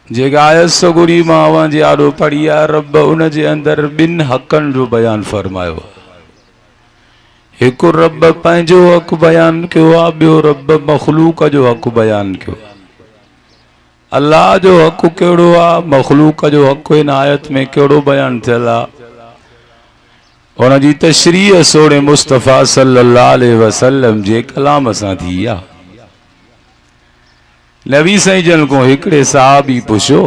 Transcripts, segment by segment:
जेका आयत सगुरी मावा जे आरो पढ़ी आहे रब उन जे अंदर बिन हक़न जो बयान फरमायो। एक रब पंहिंजो हक़ बयान कयो आहे, ॿियो रब मखलूक जो हक़ बयान कयो। अल्लाह जो हक़ कहिड़ो आहे, मखलूक जो हक़ इन आयत में कहिड़ो बयान थियल आहे, उन जी तशरीह सोने मुस्तफ़ा सल्लल्लाहु अलैहि वसल्लम जे कलाम सां थी आहे। नबी साईं जन को हिकिड़े साहबी पुछो,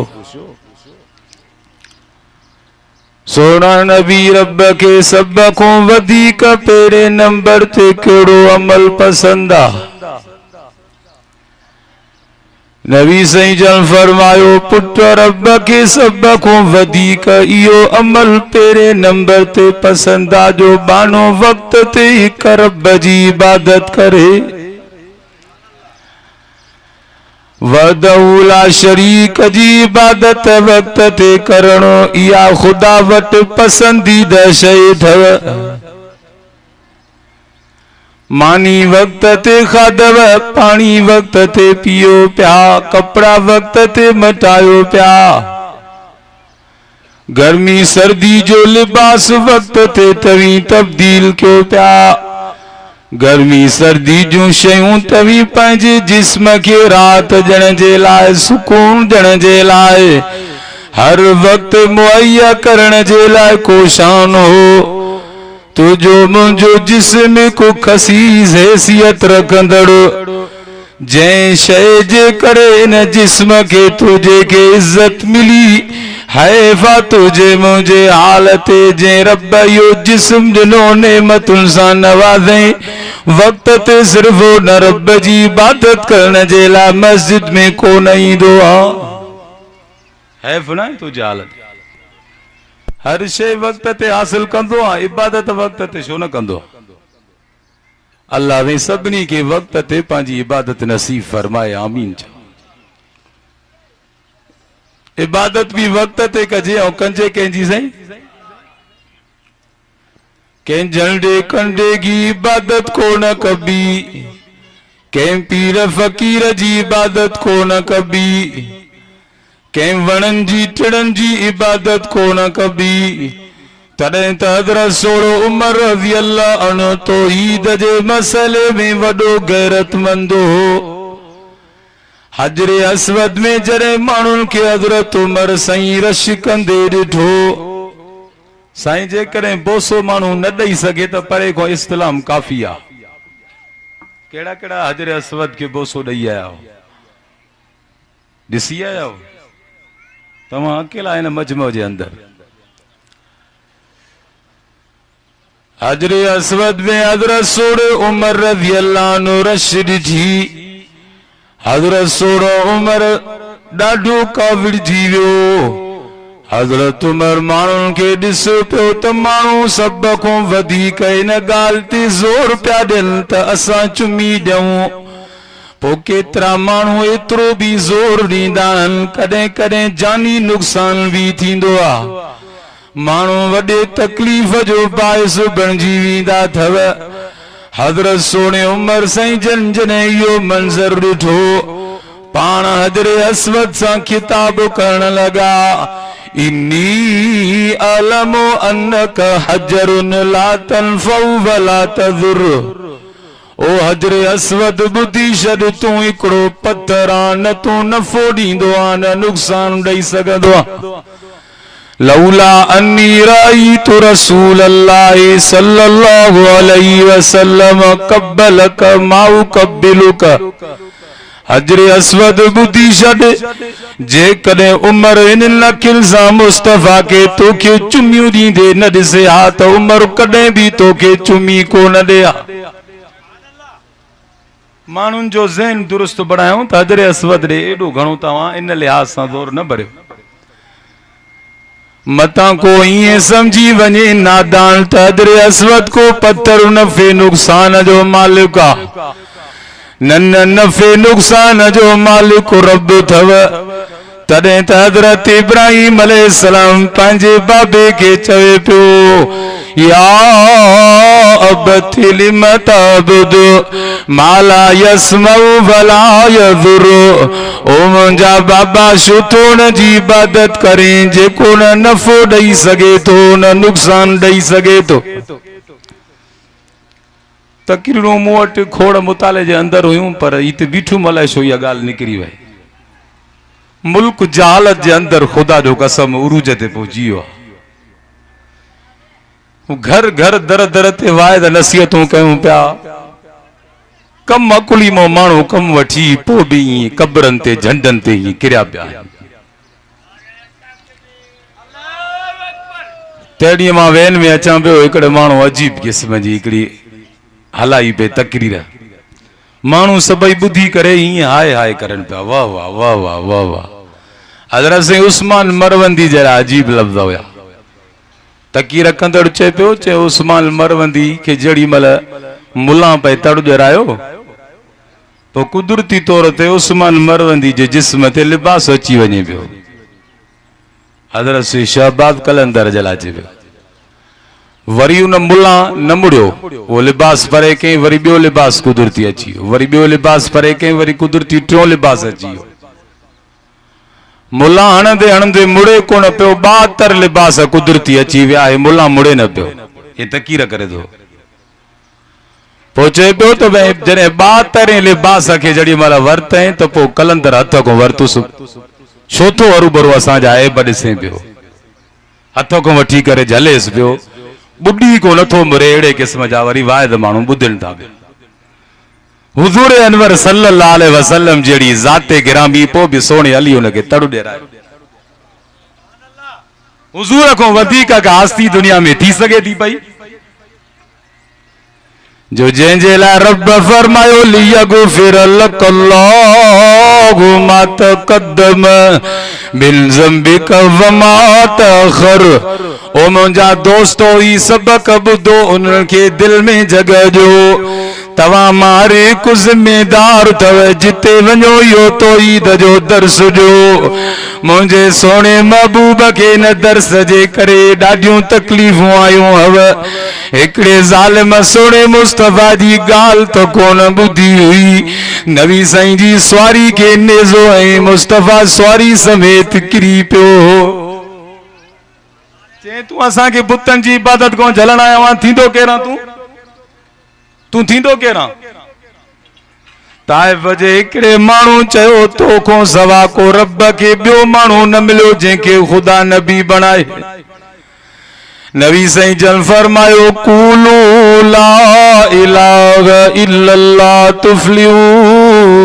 सोना नबी रब के सब को वधीक पेरे नंबर ते कहिड़ो अमल पसंद आ? नबी साईं जन फरमायो, पुट रब के सब को वधीक इहो अमल पेरे नंबर ते पसंद आ जो बानो वक्त ते हिक रब जी इबादत करे। वदउला शरीक जी इबादत वक्त ते करणो इया खुदा वट पसंदीदा शइ थव। मानी वक्त ते खादव, पानी वक्त ते पियो पिया, कपड़ा वक्त ते मटायो पिया, गर्मी सर्दी जो लिबास वक्त ते तवी तब्दील कयो पिया। गर्मी सर्दी जो शयूं तवी पंहिंजे जिस्म के रात ॾियण जे लाइ, सुकून ॾियण जे लाइ, हर वक्त मुहैया करण जे लाइ कोशान हो। तुझो मुंहिंजो जिस्म को खसीस हैसियत रखंदड़, जंहिं शइ जे करे इन जिस्म के तुझे के इज्जत मिली, हैफा तुझे मुझे हालते जंहिं रब इहो जिस्म ॾिनो नेमतुनि सां नवाज़ई, वक्त ते सिर्फ न रब जी इबादत करण जे लाइ मस्जिद में कोन ईंदो आहे। हैफ न तुझी हालत, हर शइ वक्त ते हासिल कंदो आहे, इबादत वक्त ते छो न कंदो? अल्लाह ने सभिनी खे वक्त ते पंहिंजी इबादत नसीब फरमाए, आमीन चओ। इबादत भी वक्त ते कजे और कंजे कंहिंजी साईं, कंहिं झंडे कंडे की इबादत को न कबी, कंहिं पीर फकीर जी इबादत को न कबी, कंहिं वणन जी टिड़न जी इबादत को न कबी। तॾहिं त हज़रत सोढ़ो उमर रज़ी अल्लाह अन्हु तौहीद जे मसले में वॾो गैरतमंद हो। हजरे अस्वद में जरे माण्हुनि खे हज़रत उमर साईं रश कंदे ॾिठो। साईं जेकॾहिं बोसो माण्हू न ॾेई सघे त परे खां इस्लाम काफ़ी आहे। कहिड़ा कहिड़ा हजरे अस्वद खे बोसो ॾेई आया हो, ॾिसी आया हो? तव्हां अकेला हिन मजमो जे अंदर। हजरे अस्वद में हज़रत सोढ़े उमर रज़ी अल्लाह अन्हु रश ॾिठी। हज़रत सोढ़ो उमर ॾाढो काविड़जी वियो। हज़रत उमर माण्हुनि खे ॾिसो पियो त माण्हू सभ खां वधीक इन ॻाल्हि ते ज़ोर पिया ॾियनि त असां चुमी ॾियूं। पोइ केतिरा माण्हू एतिरो बि ज़ोर ॾींदा आहिनि, कॾहिं कॾहिं जानी नुक़सान बि थींदो आहे, माण्हू वॾे तकलीफ़ जो बाइस बणिजी वेंदा अथव। हज़रत सोने उमर साईं जन जॾहिं इहो मंज़र ॾिठो, पाण हजरे अस्वद सां खिताब करण लॻा, इन्नी अलमो अन्नक हजरुन ला तनफउ वला तज़ुर। ओ हजरे अस्वद ॿुधी छॾ, तूं हिकिड़ो पत्थर आ, न तूं नफ़ो ॾींदो आ न नुक़सान ॾेई सघंदो आ। लौला अन्नी राईतु रसूल अल्लाह सल्लल्लाहु अलैहि वसल्लम कब्बलक माउ कब्बिलुक। हजरे अस्वद ॿुधी छॾ, जेकॾहिं उमर इन नखिल सां मुस्तफ़ा के तोखे चुमियूं ॾींदे न ॾिसे हा त उमर कॾहिं बि तोखे चुमी कोन ॾिया। माण्हुनि जो ज़हन दुरुस्त बणायूं त हजरे अस्वद ॾे एॾो घणो तव्हां इन लिहाज़ सां ज़ोर न भरियो। मतां को ईअं समझी वञे नादान त हजरे अस्वद को पत्थर नफ़े नुक़सान जो मालिक आ, न नफ़े नुक़सान जो मालिक रब थव। तॾहिं त हज़रत इब्राहिम अलैहिस्सलाम पंहिंजे बाबे खे चवे पियो, या अबति लिम ताबुदु माला यसमऊ वला यज़ुरु। ओ मुंहिंजा बाबा सुठो न जी इबादत करें जेको न नफ़ो ॾेई सघे थो न नुक़सान ॾेई सघे थो। तकरीरूं मूं वटि खोड़ मुताले जे अंदर हुयूं पर हिते बीठू मलाए छो इहा ॻाल्हि निकिरी वई। मुल्क जहालत जे अंदर ख़ुदा जो कसम उरूज ते पहुची वियो आहे। घर घर दर दर ते वाइद नसीहतूं कयूं पिया। कम अकुली मो माण्हू कम वठी पोइ बि ईअं कब्रनि ते झंडनि ते ईअं किरिया पिया। तॾहिं मां वैन में अचां पियो हिकिड़े माण्हू अजीब क़िस्म जी हिकिड़ी हलाई पे तकरीर। माण्हू सभई ॿुधी करे ईअं हाय हाय करनि पिया वाह वाह वाह वाह वाह वाह। हज़रत साईं उस्मान मरवंदी जहिड़ा अजीब लफ़्ज़ हुया। तकीर कंदड़ चए पियो चए उस्मान मरवंदी खे जेड़ी महिल मुला पे तड़ ॼरायो तो कुदरती तौर ते उस्मान मरवंदी जे जिस्म ते लिबास अची वञे पियो। हज़रत साईं शहबाज कलंदर जला अचे पियो। वरी उन मुला न मुड़ियो वो लिबास परे कई वरी ॿियो लिबास कुदरती अची वियो। वरी ॿियो लिबास परे कई वरी कुदरती टियों लिबास अची वियो। मुला हणंदे हणंदे मुड़े कोन पियो। 72 लिबास कुदरती अची विया। मुला मुड़े न पियो। ये तकीर करे थो। पोइ चए पियो त भई जॾहिं 72 लिबास खे जॾहिं महिल वरितई त पोइ कलंदर हथ को वरितुसि। छो थो हरू भरू असांजा ऐब ॾिसे पियो। हथ को वठी करे झलेसि पियो। ॿुडी को नथो मुरे। अहिड़े क़िस्म जा वरी वाइद माण्हू ॿुधनि था पिया। हुज़ूर अनवर सल्लल्लाहु अलैहि वसल्लम जहिड़ी ज़ाते गिरामी पोइ बि सोणे अली हुनखे तड़ु ॾेरायो। हुज़ूर खां वधीक का हस्ती दुनिया में थी सघे थी पई जो जंहिंजे लाइ रब फरमायो लियगफिर लकल्लाहु मा तक़द्दम मिन ज़ंबिक व मा तअख़र। ओ मुंहिंजा दोस्तो ही सबक ॿुधो उन्हनि खे दिल में जॻह ॾियो। तव्हां मारे को ज़िम्मेदार अथव जिते वञो इहो तौहीद जो दर्स ॾियो। मुंहिंजे सोणे महबूब खे न दर्स जे करे ॾाढियूं तकलीफ़ूं आयूं हव। हिकिड़े ज़ालिम सोणे मुस्तफ़ा जी ॻाल्हि त कोन ॿुधी हुई। नबी साईं जी सवारी खे नेज़ो ऐं मुस्तफ़ा सवारी समेत किरी पियो। चए तूं असांखे बुतनि जी इबादत को झलण आयो आहे। थींदो केरां तूं थींदो केरां। ताइफ जे हिकिड़े माण्हू चयो तोखों सवा को रब खे ॿियो माण्हू न मिलियो जंहिंखे ख़ुदा नबी बणाए। नबी साईं जन फरमायो कूलू ला इलाहा इल्लल्लाह तुफ्लिहून।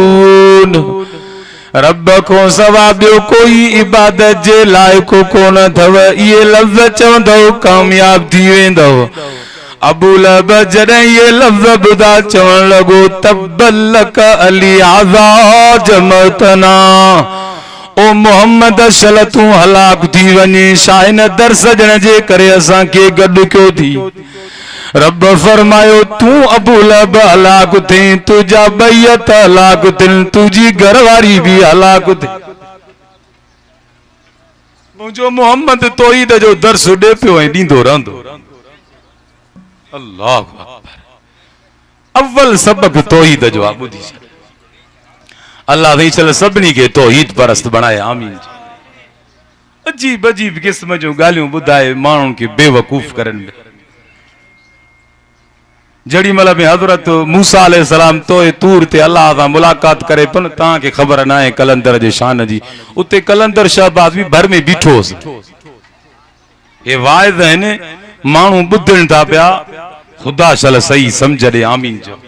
रब को सवा ॿियो कोई इबादत जे लाइक़ कोन अथव। इहे लफ़्ज़ चवंदव कामयाब थी वेंदव। अबू लहब जॾहिं ये लफ़्ज़ ॿुधा चवण लॻो तब्बलक अली आज़ा जमतना। ओ मोहम्मद शल तूं हलाक थी वञे। शाइन दर्स ॾियण जे करे असांखे गॾु कयो थी। रब फरमायो तूं अबू लहब हलाक थे तुंहिंजा बैयत हलाक थियनि तुंहिंजी घरवारी बि हलाक थे। मुंहिंजो मोहम्मद तौहीद जो दर्स ॾे पियो ऐं ॾींदो रहंदो। अल्लाह अव्वल सबक तौहीद जो आहे। ॿुधी छॾ। अल्लाह वही चल सभिनी खे तौहीद परस्त बणाए। आमीन। अजीब अजीब क़िस्म जूं ॻाल्हियूं ॿुधाए माण्हुनि खे बेवकूफ़ करनि। जड़ी महिल में हज़रत मूसा अलैहिस्सलाम तोए तूर ते अल्लाह सां मुलाक़ात करे पियो न। तव्हांखे ख़बर न आहे कलंदर जे शान जी। उते कलंदर शहबाज बि भर में बीठो होसि। हे वाइज़ आहिनि माण्हू ॿुधनि था पिया। ख़ुदा शल सही सम्झ ॾे। आमीन जो।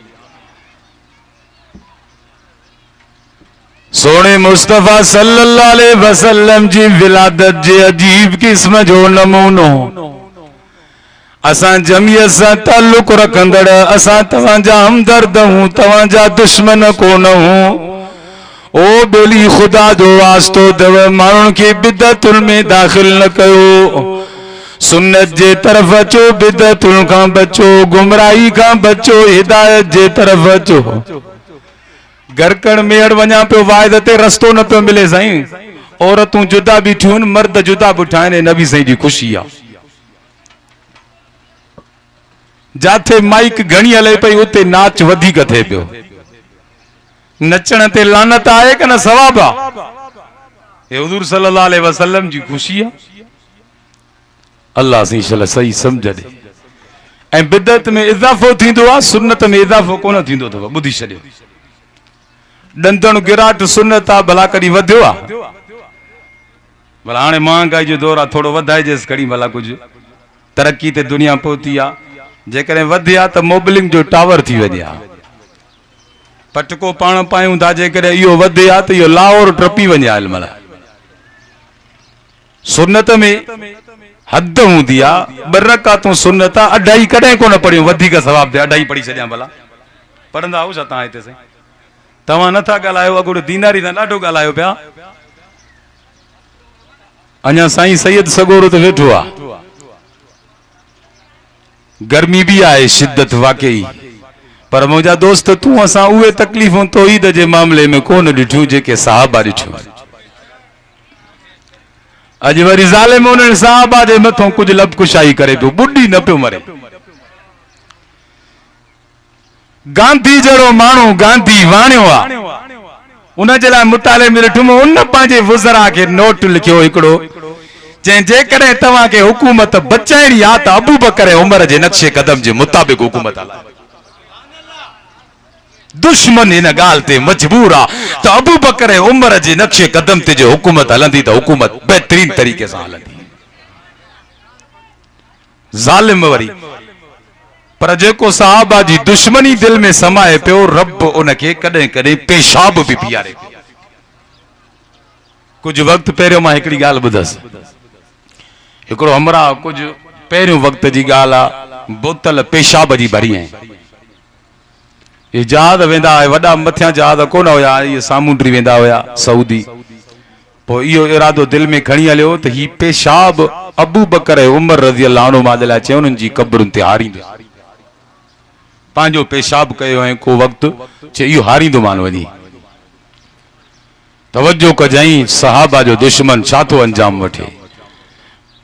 सोने मुस्तफ़ा सल्लल्लाहु अलैहि वसल्लम जी विलादत जे अजीब क़िस्म जो नमूनो। असां जमीयत सां ताल्लुक़ रखंदड़ असां तव्हांजा हमदर्द हूं तव्हांजा दुश्मन कोन हूं। ओ बेली ख़ुदा जो वास्तो अथव माण्हुनि खे बिदअतुनि में दाख़िल न कयो। सुन्नत जे तरफ़ अचो। बिदअतुनि खां बचो। गुमराही खां बचो। हिदायत जे तरफ़ अचो। गरकण मेड़ वञा पियो वाइद ते रस्तो न पियो मिले साईं। औरतूं जुदा बीठियूं आहिनि मर्द जुदा बीठा आहिनि। नबी साईं जी ख़ुशी आहे। जाथे माइक घणी हले पई उते नाच वधीक थिए पियो। नचण ते लानत आहे कि न सवाब आहे? हे हुज़ूर सल्लल्लाहु अलैहि वसल्लम जी खुशी आहे। अल्लाह सी इंशाअल्लाह सही समझ दे। ऐं बिदत में इज़ाफ़ो थींदो आहे, सुन्नत में इज़ाफ़ो कोन थींदो अथव। ॿुधी छॾियो, ॾंदण गिराट सुन्नत आहे, भला कॾहिं वधियो आहे? भला हाणे महांगाई जो दौर आहे, थोरो वधाइजेसि कड़ी, भला कुझु तरक़ी ते दुनिया पहुती आहे। जेकॾहिं वधे आहे त मोबिलिंग जो टावर थी वञे आहे। पटको पाण पायूं था, जेकॾहिं इहो वधे आहे त इहो लाहौर टपी वञे आहे। महिल सुन्नत में हद हूंदी आहे, 2 रकातूं सुन्नत आहे, अढाई कॾहिं कोन पढ़ियूं, वधीक सवाब थिए, अढाई पढ़ी छॾियां। भला पढ़ंदा आहियो छा तव्हां हिते साईं? तव्हां नथा ॻाल्हायो, अॻोड़ो दीनारी था ॾाढो ॻाल्हायो पिया। अञा साईं सैयद सगोरो ते वेठो आहे। गर्मी भी आहे, शिद्दत वाकई, पर मुंहिंजा दोस्त तूं असां उहे तकलीफ़ूं तौहीद जे मामले में कोन ॾिठियूं जेके सहाबा ॾिठियूं। अॼु वरी ज़ालिम उन्हनि सहाबा जे मथां कुझु लबकुशाई करे पियो, ॿुॾी न पियो मरे। गांधी जहिड़ो माण्हू गांधी वाणियो आहे, उन जे लाइ मुताले में ॾिठुमि, उन पंहिंजे वुज़रा खे नोट लिखियो हिकिड़ो, जंहिं जेकॾहिं तव्हांखे हुकूमत बचाइणी आहे त अबू बकर ऐं उमर जे नक्शे कदम जे मुताबिक़ हुकूमत हलाए। दुश्मन इन ॻाल्हि ते मजबूर आहे त अबू बकर ऐं उमर जे नक्शे कदम ते जो हुकूमत हलंदी त हुकूमत बहितरीन तरीक़े सां हलंदी। ज़ालिम वरी, पर जेको सहाबा जी दुश्मनी दिल में समाए पियो, रब उनखे कॾहिं कॾहिं पेशाब बि पीआरे। कुछ वक्त पहिरियों मां हिकिड़ी ॻाल्हि ॿुधसि, हिकिड़ो हमरा कुछ पहिरियों वक्त जी ॻाल्हि आहे, बोतल पेशाब जी भरी आई। ये जहाज वेंदा हुआ, वॾा मथियां जहाज कोन हुया, ये सामुंडी वेंदा हुया सऊदी। पोइ इहो इरादो दिल में खणी हलियो त ही पेशाब अबू बकर ऐं उमर रज़ी अल्लाह अन्हु मां लाइ चयो उन्हनि जी क़ब्रुनि ते हारींदो। पंहिंजो पेशाब कयो ऐं को वक़्तु चए इहो हारींदो मान वञी। तवज्जो कजाई, सहाबा जो दुश्मन छा थो अंजाम वठे।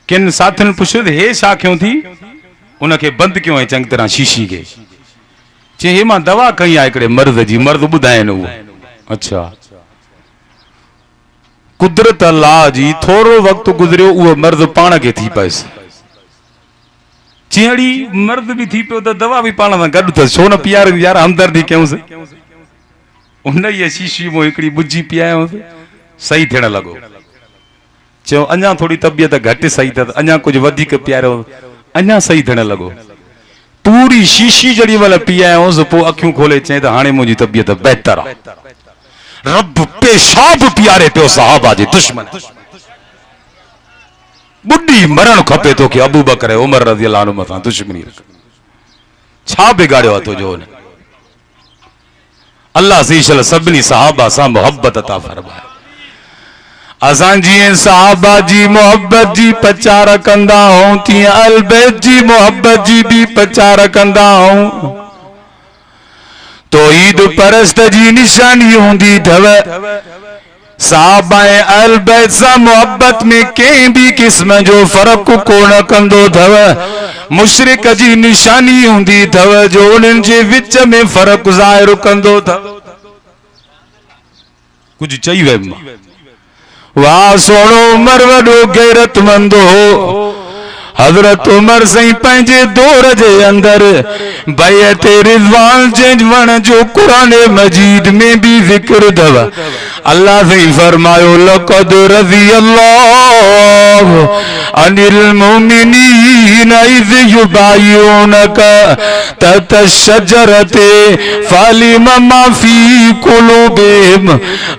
किन साथियुनि पुछियो त हे छा कयूं थी? उनखे बंदि कयो ऐं चङी तरह शीशी खे चई हे मां दवा कई आहे हिकिड़े मर्द जी, मर्द ॿुधाइनि उहो। अच्छा, कुदरत अल्लाह जी थोरो वक़्तु गुज़रियो, उहो मर्द पाण खे थी पियसि। चीअड़ी मर्द भी थी पियो त दवा भी पाण सां गॾु अथसि, छो न पीआरे यार, हमदर्दी कयूंसि। उन ई शीशी मां हिकिड़ी बुझी पीआयोसि, सही थियण लॻो। चयो अञा थोड़ी तबियत घटि सही अथसि, अञा कुझु वधीक पीआरियो, अञा सही थियण लॻो। पूरी शीशी जड़ी वाला पीआयोसि, पोइ अखियूं खोले चई त हाणे मुंहिंजी तबियत बहितर आहे। रब पेशाब पीआरे पियो सहाबा जे दुश्मन। बुढ़ी मरण खपे तो कि अबू बकर उमर रज़ी अल्लाह अन्हु मथां दुश्मनी रख। छा बिगाड़ियो आहे तुंहिंजो? अल्लाह सीशल सभिनी सहाबा सां मोहब्बत अता फरमाए। असां जीअं सहाबा जी मोहब्बत जी प्रचार कंदा आहियूं, तीअं अहल बैत जी मोहब्बत जी भी प्रचार कंदा आहियूं। तौहीद परस्त जी निशानी हूंदी अथव। सहाबा ऐं अहल बैत सां मोहब्बत में कंहिं भी क़िस्म जो फर्क कोन कंदो अथव। मुशरिक जी निशानी हूंदी अथव जो उन्हनि जे विच में फर्क ज़ाहिर कंदो अथव। कुछ चई वयुमि, वाह सोणो उमर वॾो गैरतमंद हो। हज़रत उमर सही पंहिंजे दौर जे अंदर बैअत रिज़वान जे वण जो कुरान मजीद में भी ज़िक्र अथव। अल्लाह सही फरमायो लक़द रज़ी अल्लाहु अनिल मुमिनीन इज़ युबाइऊनका तहत शजरते फ़अलिम मा फ़ी क़ुलूबिहिम।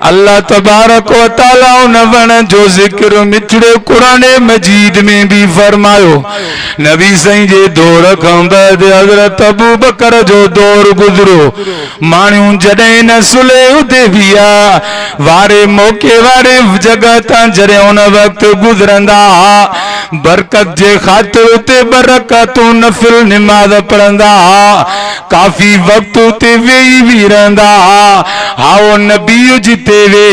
अल्लाह तबारक व तआला उन वण जो ज़िक्र मिठड़े कुरान मजीद में भी फरमायो। नबी सही जे दौर खां बाद हज़रत अबू बकर जो दौर गुज़रो। माण्हू जॾहिं न सुलह हुदैबिया वारे मौके वारे जगह तां जॾहिं उन वक़्त गुज़रंदा, बरकत जे ख़ातिर उते बरकतूं नफिल निमाज़ पढ़ंदा, काफ़ी वक़्त उते वेही भी रहंदा। हाओ नबी जिते वे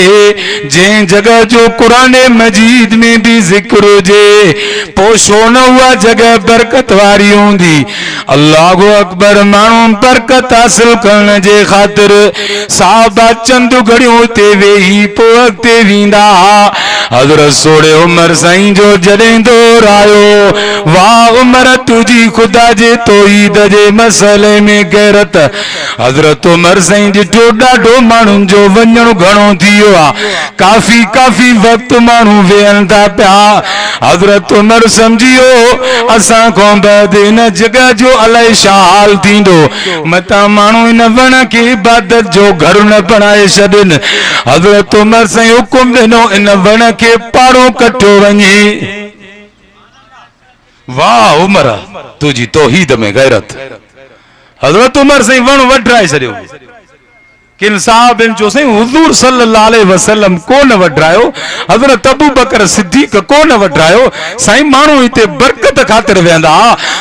जंहिं जगह जो कुरान मजीद में भी ज़िक्र हुजे, पोइ छो न हुआ जगह बरकत वारी होंदी। अल्लाहु अकबर। मानू बरकत हासिल करने जे खातिर साहबा चंद घड़ियों ते वेही पो अगते वींदा। हज़रत सोने उमर साईं जो जॾहिं दौर आयो, वाह उमर तुझी खुदा जे तौहीद जे मसले में गैरत। हज़रत उमर साईं ॾिठो ॾाढो माण्हुनि जो वञणु घणो थी वियो आहे, काफ़ी वक़्तु माण्हू वेहनि था पिया। हज़रत उमर सम्झियो असां खां बाद इन जगह जो अलाए छा हाल थींदो, मतां माण्हू इन वण खे इबादत जो घर न बणाए छॾनि। हज़रत उमर साईं हुकुम ॾिनो इन वण खे पाड़ो कटियो वञे। वाह उमर तुझी तौहीद में गैरत। हज़रत उमर साईं वण वढराए छॾियो। किन साहबनि जो साईं हुज़ूर सल्लल्लाहु अलैहि वसल्लम कोन वढरायो, हज़रत अबू बकर सिद्दीक़ कोन वढरायो, साईं माण्हू हिते बरकत खातिर वेंदा।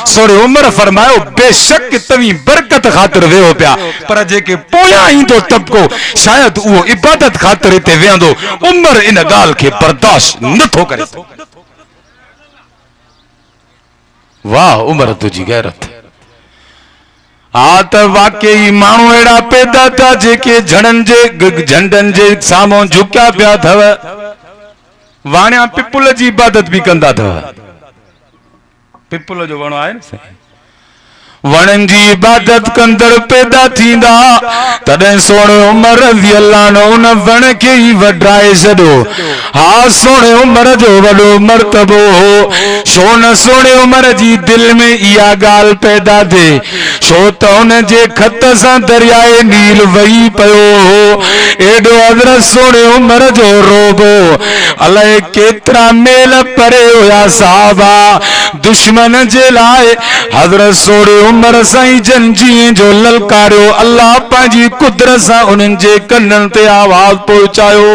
सोरे उमर फरमायो बेशक तव्हीं बरकत खातिर वेहो पिया, पर जेके पोयां ईंदो तबको शायद उहो इबादत खातिर हिते वेंदो। उमर इन ॻाल्हि खे बर्दाश्त नथो करे। वाह उमर तुझी गैरत। हाँ तो वाकई माण्हू अहिड़ा पैदा था जेके झंडनि जे साम्हूं झुकिया पिया अथव, वाणिया पिपुल जी इबादत भी कंदा अथव। पिपुल जो वणो आहे न, वणनि जी इबादत कंदड़ पैदा थींदा। तॾहिं सोणे उमर रज़ी अल्लाह अन्हु उन वण खे ई वढाए छॾियो। हा सोणे उमर जो वॾो मर्तबो हो। छो न सोणे उमर जी दिल में इहा ॻाल्हि पैदा थिए, छो त हुन जे ख़त सां दरियाए नील वही पियो हो। एॾो हज़रत सोणे उमर जो रोबो अलाए केतिरा मेल परे हुया साहबा दुश्मन जे लाइ। हज़रत सोणे उमर साईं जन जीअं जो ललकारियो, अल्लाह पंहिंजी कुदरत सां उन्हनि जे कननि ते आवाज़ पहुचायो।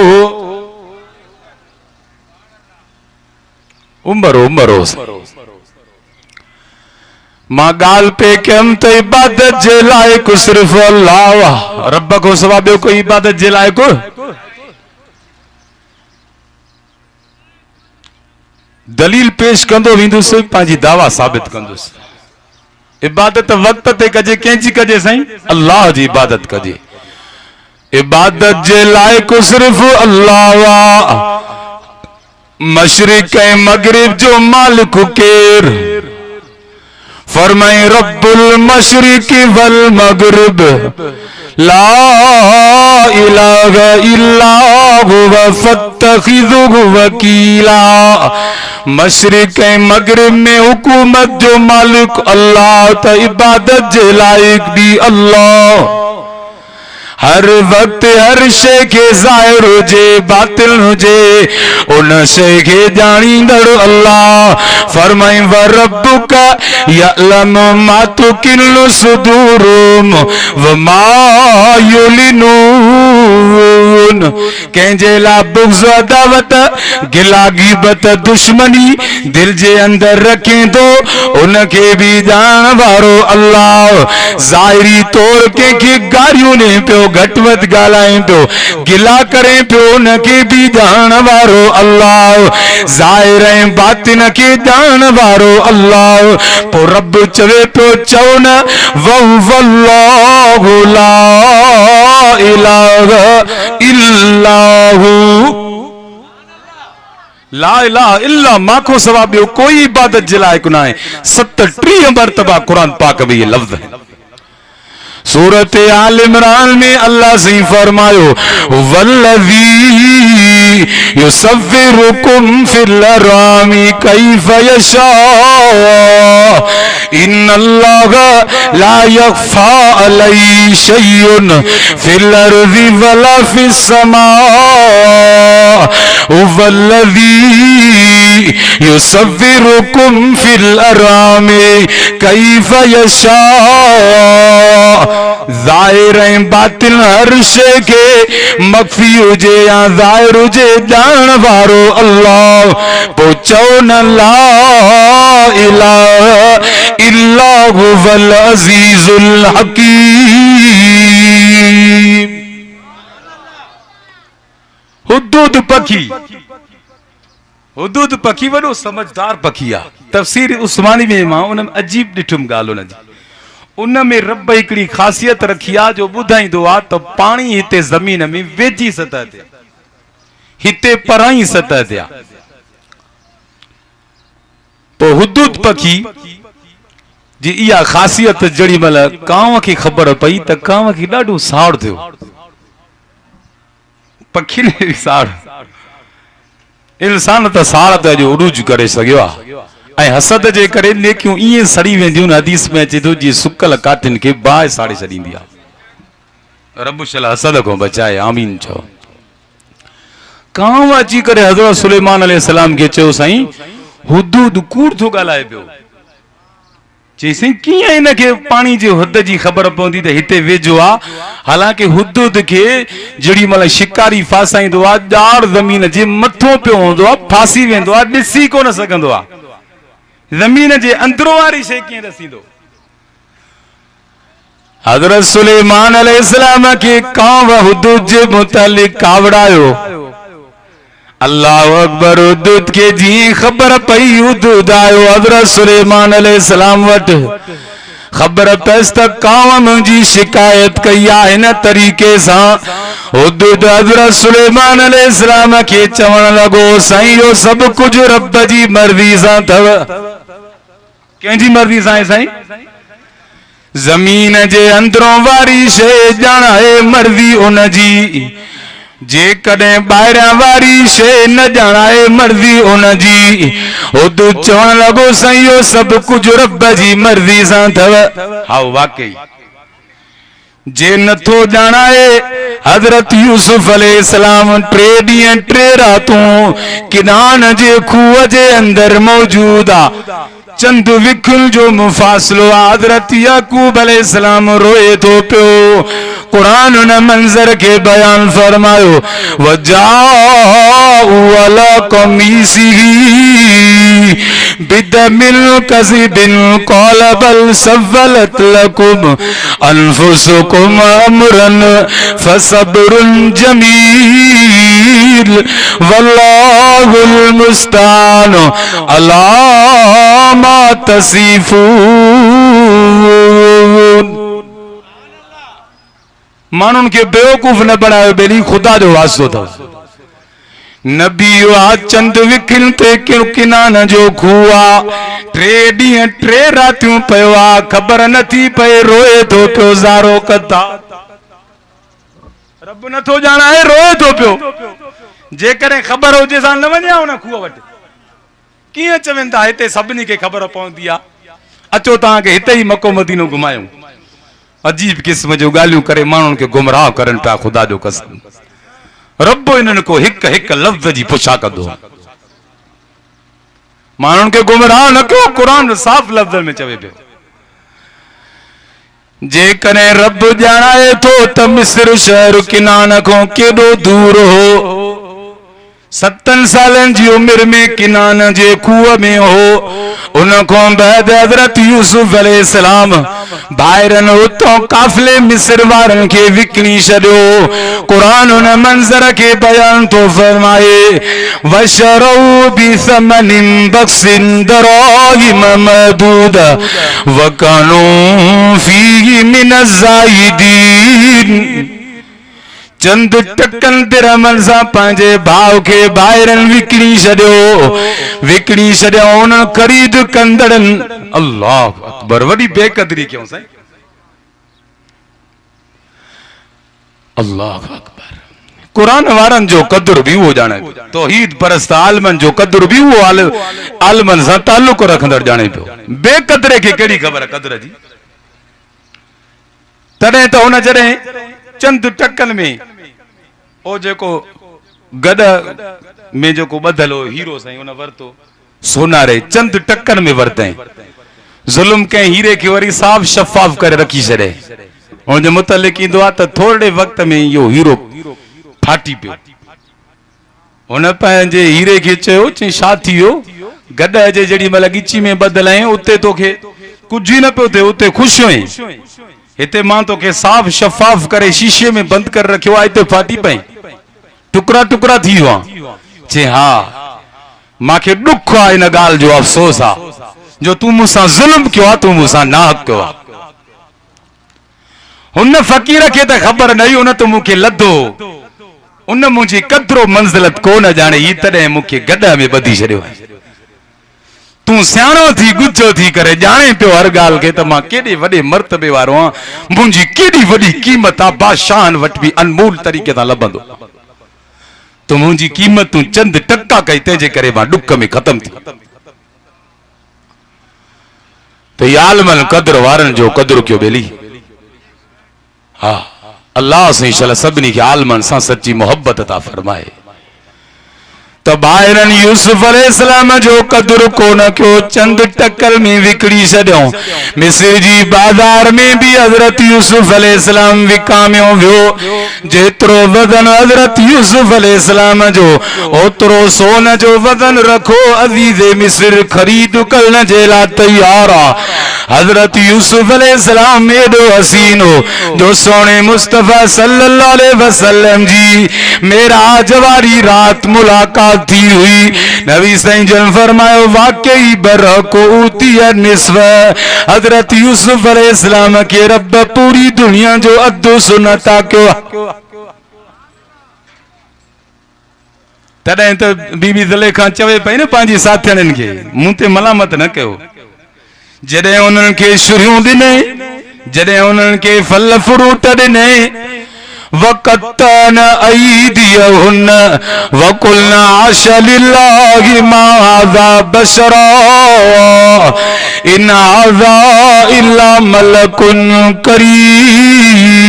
उमरो उमरो मां ॻाल्हि पे कयमि त इबादत जे लाइक़ु सिर्फ़ु अल्लाह, रब खां सवाइ ॿियो कोई इबादत जे लाइक़ु। दलील पेश कंदो वेंदुसि, पंहिंजी दावा साबित कंदुसि। इबादत वक्त ते कजे, कंहिंजी कजे साईं? अल्लाह जी इबादत कजे। इबादत जे लाइक़ु सिर्फ़ु अल्लाह। मशरिक ऐं मगरिब जो मालिक केर? फरमाए रब्बुल मशरिक वल मगरिब ला इलाहा इल्ला हुवा फत्तखिज़ुहु वकीला। मशरिक ऐं मगरिब में हुकूमत जो मालिक अल्लाह, त इबादत जे लाइक भी अल्लाह। हर वक्त हर शे के ज़ाहिर हुजे बातिल हुजे, उन शे के जानींदड़ अल्लाह। फरमाई व रब्बुका यअलमु मा तुकिल्लु सुदूरुहुम व मा युलिनून। कंहिंजे लाइ बुग़्ज़ अदावत गिला ग़ीबत दुश्मनी दिल जे अंदर रखें तो उनके भी जान वारो अल्लाह। ज़ाहिरी तौर कंहिंखे गारियूं ॾे पियो, घटि वधि ॻाल्हाए पियो, गिला करे पियो, उनके भी जान वारो अल्लाह। ज़ाहिर ऐं बातिन के जान वारो अल्लाह। पो रब चवे पियो चओ न वल्लाहु ला इलाहा इल्लाहु। ला इलाहा इल्ला माखो सवा ॿियो कोई इबादत जे लाइक़ु न आहे। 37 मरतबा कुरान पाक में ये लफ्ज़ है। सूरत आल इमरान में अल्लाह से फरमायो वल्लज़ी युसव्विरुकुम फिल अरामी कैफ यशा इन्नल्लाहा ला यख्फा अलैहि शैउन फिल अर्ज़ि वला फिस समा वल्लज़ी युसव्विरुकुम फिल अरामी कैफ यशा। ज़ाहिर ऐं बातिन हर शे के मख्फी हुजे या ज़ाहिर हुजे जान वारो अल्लाह। पो चओ न ला इलाहा इल्ला हुवल अज़ीज़ुल हकीम। हुदूद पखी हुदूद पखी वॾो समझदार पखी आहे। तफ़सीर उस्मानी में मां उन में अजीब ॾिठुमि ॻाल्हि उन जी। उन में रब हिकिड़ी ख़ासियत रखी आहे जो ॿुधाईंदो आहे त पाणी हिते ज़मीन में वेझी सतह ते, हिते पराई सतह ते आहे। पोइ हुदूद पखी जी इहा ख़ासियत जड़ी महिल कांव खे ख़बर पई त कांव खे ॾाढो साड़ थियो। पखी ने बि साड़, इंसान त साड़ त अॼु उरूज करे सघियो आहे ऐं हसद जे करे नेकियूं ईअं सड़ी वेंदियूं। हदीस में अचे थो जीअं सुकल काठिन खे बाहि साड़े छॾींदी आहे। रब शला हसद खां बचाए, आमीन चओ। कांव अची करे हज़रत सुलेमान अलैहिस्सलाम खे चयो साईं हुदूद कूड़ थो ॻाल्हाए पियो। चईं कीअं इनखे पाणी जे हद जी ख़बर पवंदी त हिते वेझो आहे। हालांकि हुदूद खे जेड़ी महिल शिकारी फासाईंदो आहे ॼाड़ ज़मीन जे मथो पियो हूंदो आहे, फासी वेंदो आहे, ॾिसी कोन सघंदो आहे। ज़मीन जे अंदरो वारी शइ कीअं ॾसींदो। हज़रत सुलेमान अलैहिस्सलाम खे कांव हुदूद जे मुतालिक कावड़ायो। अल्लाह अकबर। हुदूद के जी खबर पई हुदूद आयो हज़रत सुलेमान अलैहिस्सलाम वट। खबर पस त कांव मुंहिंजी शिकायत कई आहे हिन तरीक़े सां। हुदूद हज़रत सुलेमान अलैहिस्सलाम खे चवण लॻो साईं इहो सभु कुझु रब जी मर्ज़ी सां अथव। कंहिंजी मर्ज़ी सां आहे साईं? ज़मीन जे अंदरों वारी शइ ॼाणाए मर्ज़ी उन जी, जेकॾहिं ॿाहिरियां वारी शइ न ॼाणाए मर्ज़ी उन जी। हुदूद चवण लॻो साईं इहो सभु कुझु रब जी मर्ज़ी सां अथव। हा वाकई जे नथो ॼाणाए हज़रत यूसुफ अलैहिस्सलाम 3 ॾींहं 3 रातूं किनान जे खूह जे अंदर मौजूद आहे। चंद विखुल जो मुफासिलो आहे। हज़रत याकूब अलैहिस्सलाम रोए थो पियो। कुरान उन मंज़र के बयान फरमायो वजाऊ अला कमीसिही बिदमिल कज़िबिन क़ाल बल सव्वलत लकुम अनफुसुकुम अमरन फसब्रुन जमील वल्लाहुल मुस्तान अला मा तसिफून। माण्हुनि खे बेवकूफ़ न बनायो, बेली खुदा जो वास्तो अथव। नबी आ चंद विखिन ते किनान जो खूह आहे। 3 ॾींहं 3 रातियूं पियो आहे, ख़बर नथी पए, रोए थो पियो, ज़ारो कता रब नथो ॼाणाए, रोए थो पियो। जेकॾहिं ख़बर हुजे सां न वञा हुन खूह वटि। कीअं चवनि था हिते सभिनी खे ख़बर पवंदी आहे। अचो तव्हांखे हिते ई मको मदीनो घुमायूं। अजीब क़िस्म जो ॻाल्हियूं करे माण्हुनि खे गुमराह करनि पिया। ख़ुदा जो कसम रब इन्हनि को हिकु हिकु लफ़्ज़ जी पुछा कंदो। माण्हुनि खे गुमराह न कयो। क़ुरान साफ़ लफ़्ज़ में चवे पियो जेकॾहिं रब ॼाणाए थो त मिस्र शहर किनान खां केॾो दूर हो। 7 सालनि जी उमिरि में किनान जे खूह में हो। उन खां बाद हज़रत यूसुफ अलैहिस्सलाम ॿाहिरनि उतां काफ़िले मिस्र वारनि खे विकिणी छॾियो। क़ुरान उन मंज़र खे बयान थो फरमाए वशरऊ बिसमनिन बख़्सिन दराहिम मदूदा वकानू फीहि मिनज़ ज़ाहिदीन। चंद टकन दिरहमन सां पंहिंजे भाउ खे ॿाहिरनि विकिणी छॾियो। उन ख़रीद कंदड़नि अल्लाह अकबर वॾी बेक़दरी कयूं साईं। अल्लाह अकबर। क़ुरान वारनि जो क़दुर बि उहो ॼाणे पियो। तौहीद परस्त आलमनि जो क़दुर बि उहो आलमनि सां ताल्लुक़ रखंदड़ ॼाणे पियो। बेक़दरे खे कहिड़ी ख़बर क़दुर जी। तॾहिं त हुन जॾहिं चंद टकन में ओ जेको गद में जेको बदल हो हीरो साईं उन वरतो सोनारे चंद टकन में वरतई। ज़ुल्म कई हीरे के वरी साफ शफाफ करे रखी छड़े। उन जे मुतलिक ईंदो आ त थोड़े वक्त में यो हीरो फाटी पियो। उन पंहिंजे हीरे के चयो चई छा थियो? गद जे जड़ी मल गिची में बदलाए उते तोखे कुछ न पियो थे, उते खुश हुई। हिते मां तोखे साफ शफाफ करे शीशे में बंद कर रखियो आ, हिते फाटी पई टुकड़ा टुकड़ा थी वियो। चे हा माखे दुख आहे इन ॻाल्हि जो, अफ़सोस आहे जो तूं मूंसां ज़ुल्म कयो आहे, तूं मूंसां नाहक कयो आहे। हुन फ़क़ीर खे त ख़बर न हुई, हुन त मूंखे लधो, उन मुंहिंजी कतिरो मंज़िलत कोन ॼाणे, ही तॾहिं मूंखे गॾ में ॿधी छॾियो आहे। तूं सियाणो थी गुझो थी करे ॼाणे पियो हर ॻाल्हि खे त मां केॾे वॾे मर्तबे वारो आहियां, मुंहिंजी केॾी वॾी क़ीमत आहे, बादशाहनि वटि बि अनमोल तरीक़े सां लभंदो, तो मुंहिंजी क़ीमत तूं चंद टका कई, तंहिंजे करे मां ॾुख में ख़तम थी। त आलमन क़द्र वारनि जो क़द्र कयो बेली। हा, अल्लाह से इंशाअल्लाह सभिनी खे आलमन सां सच्ची मोहब्बत अता फरमाए। त ॿाहिरनि यूसुफ अलैहिस्सलाम जो क़द्र कोन कयो, चंद टकर में विकिणी छॾियऊं। मिस्र जी बाज़ार में भी हज़रत यूसुफ अलैहिस्सलाम विकामियो वियो। जेतिरो वज़न हज़रत यूसुफ अलैहिस्सलाम जो, ओतिरो सोन जो वज़न रखो अज़ीज़े मिस्र ख़रीद करण जे लाइ तैयार आहे। हज़रत यूसुफ अलैहिस्सलाम एॾो हसीन हो जो सोने मुस्तफ़ा सल्लल्लाहु अलैहि वसल्लम जी मेराज वारी रात मुलाकात थी हुई। नबी साईं जन फरमायो वाकई बरको उतिया निस्व, हज़रत यूसुफ अलैहिस्सलाम के रब पूरी दुनिया जो अधु सुनता कयो। तॾहिं त बीबी ज़ुलेखा चवे पई न पंहिंजी साथियुनि खे, मूं ते मलामत न कयो। जॾहिं उन्हनि खे शुरियूं ॾिनई, जॾहिं उन्हनि खे फल फ्रूट ॾिनई, वक़तन अयदीहुन वकुलना आशा लिल्लाहि मा हाज़ा बशरा इन हाज़ा इल्ला मलकुन करीम।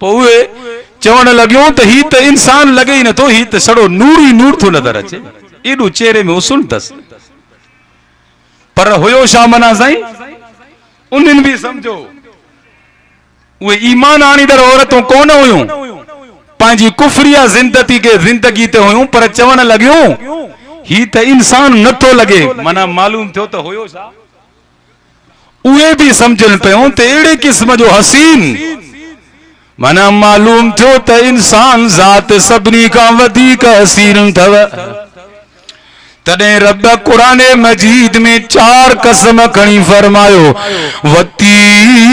पोइ चवण लॻियो त ही त इंसान लॻे ई नथो, ही त सड़ो नूर ई नूर थो नज़र अचे, एॾो चेहरे में उसूल अथसि। पर हुयो छा माना साईं, उन्हनि बि सम्झो उहे ईमान आणींदड़ औरतूं कोन हुयूं, पंहिंजी कुफरिया ज़िंदगी ते हुयूं, पर चवण लॻियूं ही त इंसान नथो लॻे। माना मालूम थियो त हुयो छा, उहे बि सम्झनि पियूं त अहिड़े क़िस्म जो हसीन, माना मालूम थियो त इंसान ज़ात सभिनी खां वधीक हसीन अथव। तॾहिं रब क़ुरान मजीद में 4 कसम खणी फरमायो, वतीन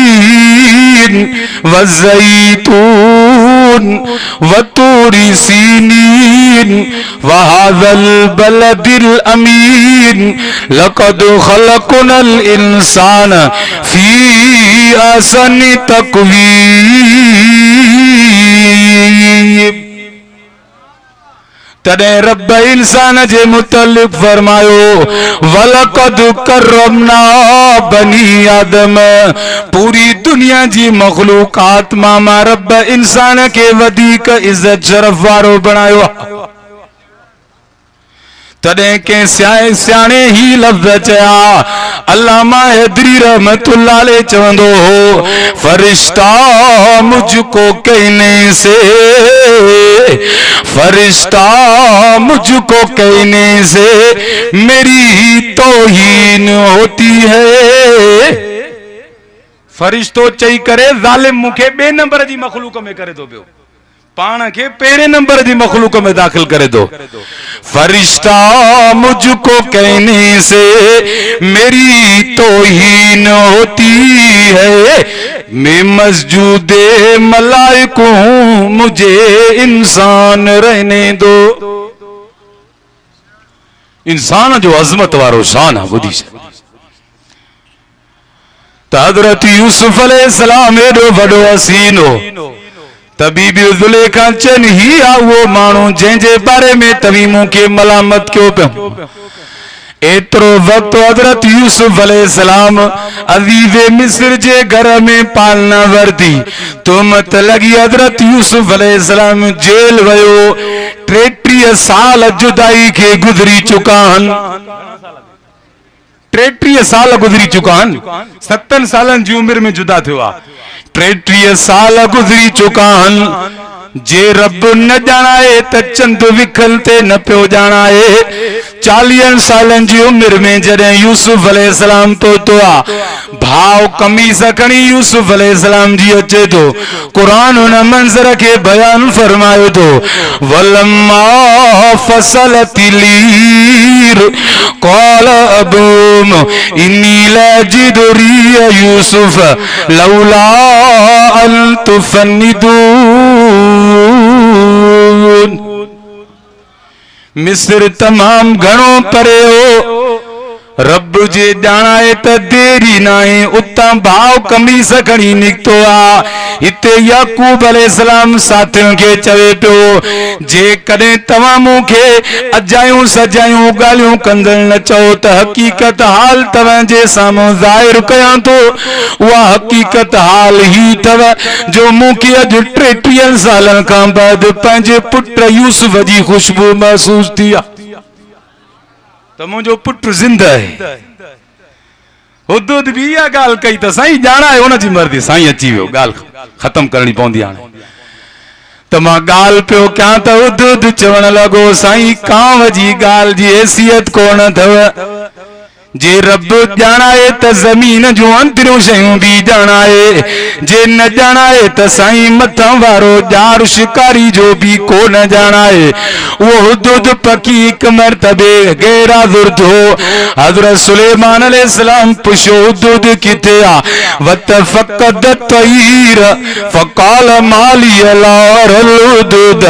वज़ैतून वतूरी सीनीन वहाज़ल बलदिल अमीन लक़द ख़लक़नल इंसान फी अहसनि तक़वीम। तॾहिं रब इंसान जे मुतल्लिक़ फरमायो, वलक़द करमना बनी आदम, पूरी दुनिया जी मखलूकात मां रब इंसान खे वधीक इज़त शरफ वारो बणायो। तॾहिं कंहिं सियाणे ही लफ़्ज़ चया, अल्लामा हैदरी रहमतुल्लाह अलैह चवंदो हो, फरिश्ता मुझको कहने से, फरिश्ता मुझको कहने से मेरी तौहीन होती है। फरिश्तो चई करे ज़ालिम मूंखे 2 नंबर जी मखलूक में करे थो पियो, पाण खे 1 नंबर जी मखलूक में दाखिल करे दो। फरिश्ता मुझको कहने से मेरी तौहीन होती है, मैं मस्जूद मलाइक हूं, मुझे इंसान रहने दो। इंसान जो अजमत वारो शान है, बुधी से हज़रत यूसुफ अलैहिस्सलाम एॾो वॾो हसीन हो। तबीबी ज़ुलेखा चन ही आ वो माण्हू जंहिंजे बारे में तव्हीं मूंखे मलामत कयो पियो। एतिरो वक़्तु हज़रत यूसुफ अलैहिस्सलाम अज़ीज़े मिस्र जे घर में पालना वरती, तुहमत लॻी हज़रत यूसुफ अलैहिस्सलाम जेल वियो। 33 साल जुदाई खे गुज़री चुका आहिनि, 33 साल गुज़री चुका आहिनि, 7 सालनि जी उमिरि में जुदा थियो आहे। 33 साल गुज़री चुका आहिनि। जे रब न जानाए त चंद विखल ते न पियो जानाए। 40 सालन जी उम्र में जडे यूसुफ अलैहिस्सलाम पहुतो आ, भाव कमीज़ खणी यूसुफ अलैहिस्सलाम जी अचे तो कुरान उन मंजर के बयान फरमायो तो वलम्मा फसलतिलीर क़ाल अबूम इन्नी लजिदु रिया यूसुफ लौला अन तुफन्निदून। मिस्र तमाम घणो परे हो, रब जे जानाए त देरी नाहे, उतां भाव कमीज़ खणी निकतो आ। इते याकूब अलैहिस्सलाम साथियों के चवे पियो जे कदे तवा मुखे अजायूं सजायूं गालियूं कंदड़ न चओ त हकीकत हाल तव्हां जे साम्हूं ज़ाहिर कयां तो। उहा हकीकत हाल ही थव जो मुखे अज 33 सालन खां बाद पंहिंजे पुट यूसुफ जी खुशबू महसूस थी आ त मुंहिंजो पुट जिंदा है। हुदूद भी इहा गाल कई त साईं जाना है उन जी मर्ज़ी, साईं अची वियो, गाल खत्म करनी पवंदी हाणे। त मां गाल पियो कयां त हुदूद चवण लॻो साईं कांव जी गाल जी हैसियत कोन अथव। जे रब जानाए त ज़मीन जो अंदरियूं शयूं भी जानाए, जे न जानाए त साईं मथां वारो जार शिकारी जो भी कोन जानाए। वो हुदूद पकी हिक मर्तबे गैराज़ुर थो। हज़रत सुलेमान अलैहिस्सलाम पुछो हुदूद किथे आ? वतफ़क़द तयीर फ़क़ाल माली ला अरल हुदूद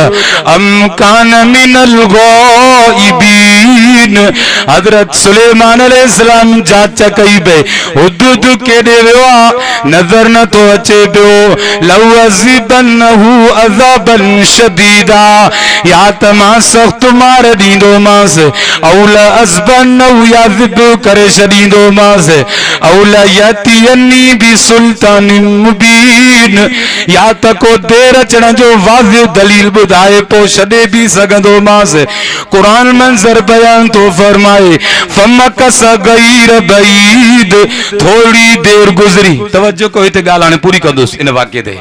अम कान मिनल ग़ाइबीन। हज़रत सुलेमान अलैहिस्सलाम जांच कई बे हुदूद केॾे वियो आ नज़र न थो अचे पियो। लौ अज़ीबन्नहु अज़ाबन शदीदा, या त मां सख्त मार ॾींदोमांस, औ लअज़बन्नहु या ज़िब करे छॾींदोमांस, औ लयअतियन्नी बिसुल्तानिन मुबीन, या त को देर अचण जो वाज़िह दलील ॿुधाए पोइ छॾे भी सघंदोमांस। कुरान मंज़र बयान तो फरमाए फमकस गैर बईद, थोड़ी देर गुज़री, तवज्जो को हिते ॻाल्हि हाणे पूरी कंदुसि इन वाक़े ते।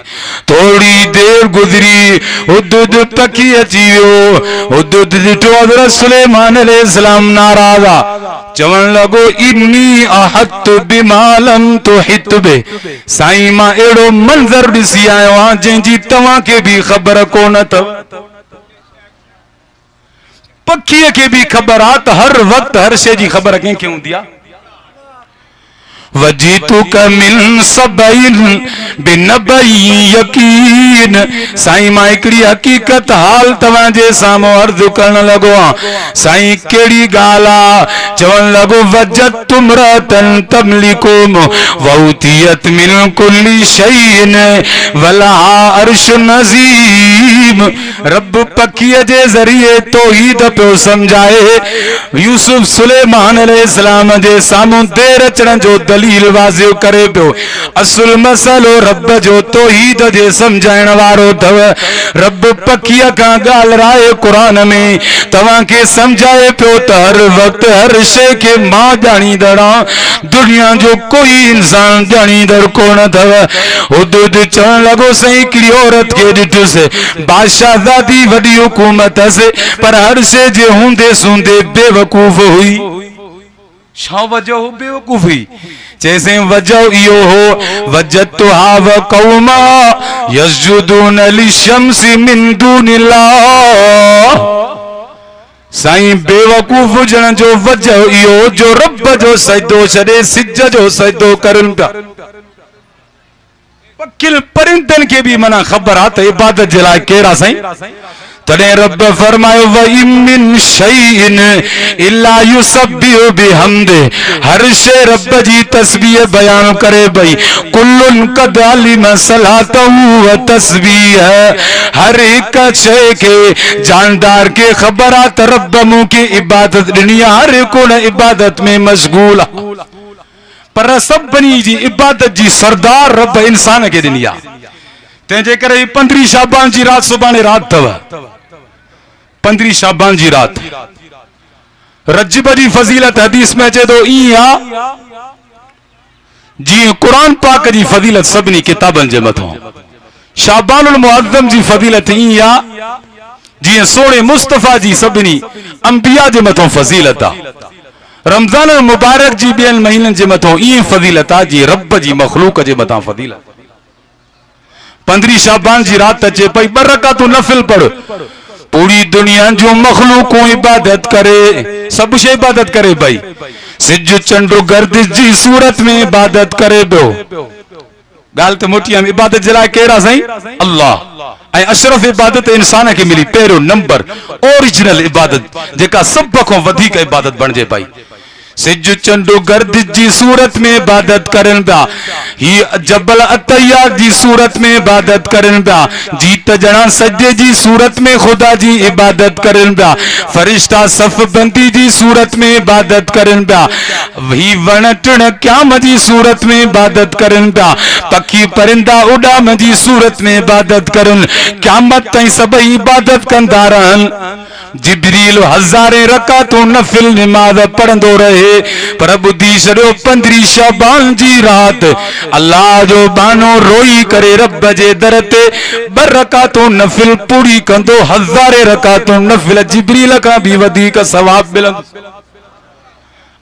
थोड़ी देर गुज़री हुदूद पखी अची वियो। हुदूद ॾिठो हज़रत सुलेमान अलैहिस्सलाम नाराज़ आ, चवण लॻो इन्नी अहत बिमा लम तुहित बि, साईं मां अहिड़ो मंज़र ॾिसी आयो आहियां जंहिंजी तव्हां खे भी ख़बर कोन अथव। पखीअ खे भी ख़बर आ त हर वक्त हर शइ जी ख़बर कंहिंखे हूंदी आ। वजीतुक मिन सबईन बिनबई यकीन, साईं मां हिकिड़ी हकीकत हाल तव्हां जे साम्हूं अर्ज़ करण लॻो आहियां। साईं कहिड़ी ॻाल्हि आ? चवण लॻो वजदतु इम्रअतन तमलिकुहुम वउतियत मिन कुल्ली शैइन वलहा अर्शुन अज़ीम। रब पखीअ जे ज़रिए तौहीद पियो समझाए, यूसुफ सुलेमान अलैहिस्सलाम जे साम्हूं देर अचण जो दलील वाज़िह करे पियो। असुल मसलो रब जो तौहीद जे समझाइण वारो अथव। रब पखीअ खां ॻाल्हाए क़ुरान में तव्हां खे समझाए पियो त हर वक्त हर शइ खे मां ॼाणींदड़ आहियां, दुनिया जो कोई इंसान ॼाणींदड़ कोन अथव। हुदूद चवण लॻो साईं हिकिड़ी औरत खे ॾिठुसि, बादशाहज़ादी वॾी हुकूमत हुअसि, पर हर शइ जे हूंदे सूंदे बेवकूफ़ हुई। छा वजह हो बेवकूफ़ हुई? जैसे वजह इहो हो वजदतुहा व कौमा यसजुदून लिशम्सी मिन दूनिल्लाह। साईं बेवकूफ़ हुजण जो वजह इहो जो रब जो सजदो छॾे सिज जो सजदो करनि पिया। वकील परिंदनि खे भी मना ख़बर आ त इबादत जे लाइ केरु आहे साईं। तॾहिं रब फरमायो व मिन शैइन इल्ला युसब्बिहु बिहम्दि, हर शइ रब जी तस्बीह बयान करे पई। कुल्लुन क़द अलिम सलातहु व तस्बीह, हर हिक शइ खे जानदार खे ख़बर आ त रब मूंखे इबादत ॾिनी आहे, हर हिकु उन इबादत में मशगूल आहे। पर सभिनी जी इबादत जी सरदार रब इंसान खे ॾिनी आहे। तंहिंजे करे 15 शाबान जी रात सुभाणे रात अथव, 15 शाबान जी रात। रजब जी फज़ीलत हदीस में अचे तो ईअं आ जीअं क़ुरान पाक जी फज़ीलत सभिनी किताबनि जे मथां। शाबानुल मुअज़्ज़म जी फज़ीलत ई आ जी सोने मुस्तफा जी सभिनी अंबिया जे मथों फज़ीलत आ। रमज़ान मुबारक जी ॿियनि महीननि जे मथों ई फज़ीलत आ जी रब जी मखलूक जे मथां फज़ीलत। 15 शाबान जी रात अचे पई 2 रकातूं नफिल पढ़, पूरी दुनिया जो मखलूकों इबादत करे, सब शे इबादत करे भाई। सिज चंडो गर्दिश जी सूरत में इबादत करे पियो। गाल तो मोटी हम इबादत जला केड़ा सही अल्लाह। अशरफ इबादत इंसान के मिली पहिरियों नंबर ओरिजिनल इबादत जेका सब को वधिक इबादत बणजे पाई। सिज चंडो गर्दिश जी सूरत में इबादत करन पिया, ही जबल अतैया जी सूरत में इबादत करन पिया, जीत जना सजे जी सूरत में खुदा जी इबादत करन पिया, फरिश्ता सफ बंदी जी सूरत में इबादत करन पिया, ही वण टिण क्याम जी सूरत में इबादत करन पिया, पखी परिंदा उड़ाम जी सूरत में इबादत करन, क़यामत ताईं सब इबादत कंदा रहन। जिब्रील हज़ारे रकातों नफिल नमाज पढ़ंदो रहे, पर बुधी छड़ियो 15 शाबान जी रात अल्लाह जो बानो रोई करे रब जे दर ते 2 रकातों नफिल पूरी कंदो, 1000 रकातों नफिल जिब्रील का भी वधिक सवाब मिलंदो।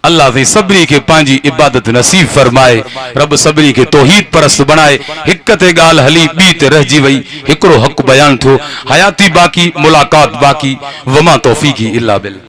अल्लाह से सबरी के पांजी इबादत नसीब फरमाए, रब सबरी के तौहीद परस्त बनाए। हिक ते गाल हली बी ते रहजी वई, हिकड़ो हक बयान थो, हयाती बाकी मुलाकात बाकी, वमा तौफीकी इल्ला बिल्लाह।